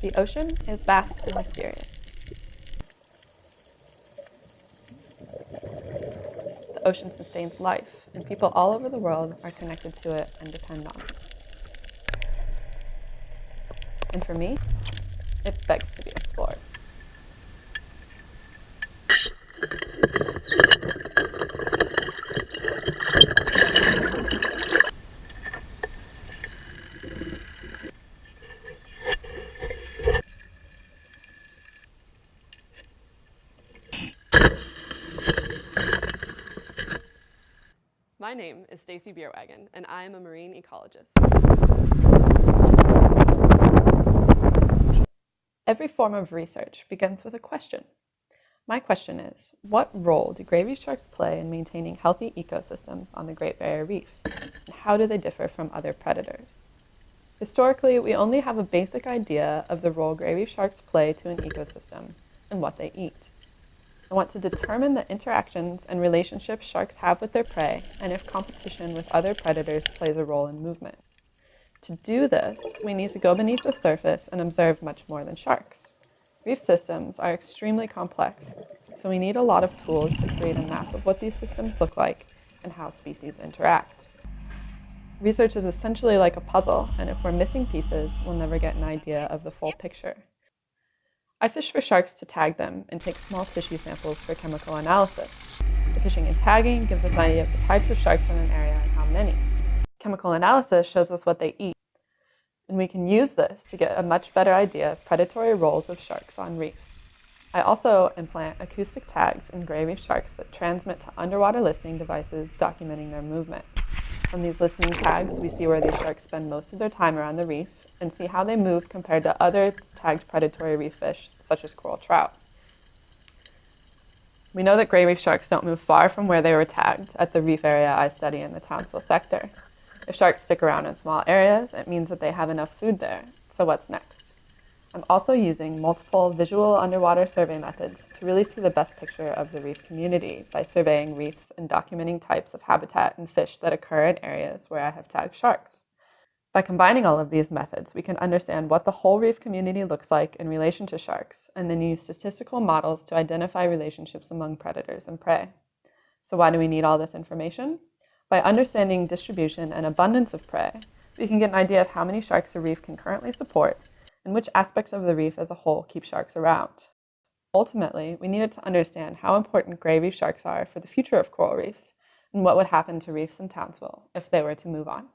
The ocean is vast and mysterious. The ocean sustains life, and people all over the world are connected to it and depend on it. And for me, it begs to be explored. My name is Stacy Bierwagen, and I am a marine ecologist. Every form of research begins with a question. My question is, what role do gray reef sharks play in maintaining healthy ecosystems on the Great Barrier Reef? And how do they differ from other predators? Historically, we only have a basic idea of the role gray reef sharks play to an ecosystem and what they eat. I want to determine the interactions and relationships sharks have with their prey and if competition with other predators plays a role in movement. To do this, we need to go beneath the surface and observe much more than sharks. Reef systems are extremely complex, so we need a lot of tools to create a map of what these systems look like and how species interact. Research is essentially like a puzzle, and if we're missing pieces, we'll never get an idea of the full picture. I fish for sharks to tag them and take small tissue samples for chemical analysis. The fishing and tagging gives us an idea of the types of sharks in an area and how many. Chemical analysis shows us what they eat, and we can use this to get a much better idea of predatory roles of sharks on reefs. I also implant acoustic tags in gray reef sharks that transmit to underwater listening devices documenting their movement. From these listening tags, we see where these sharks spend most of their time around the reef and see how they move compared to other tagged predatory reef fish, such as coral trout. We know that gray reef sharks don't move far from where they were tagged at the reef area I study in the Townsville sector. If sharks stick around in small areas, it means that they have enough food there. So what's next? I'm also using multiple visual underwater survey methods to really see the best picture of the reef community by surveying reefs and documenting types of habitat and fish that occur in areas where I have tagged sharks. By combining all of these methods, we can understand what the whole reef community looks like in relation to sharks, and then use statistical models to identify relationships among predators and prey. So why do we need all this information? By understanding distribution and abundance of prey, we can get an idea of how many sharks a reef can currently support and which aspects of the reef as a whole keep sharks around. Ultimately, we needed to understand how important gray reef sharks are for the future of coral reefs and what would happen to reefs in Townsville if they were to move on.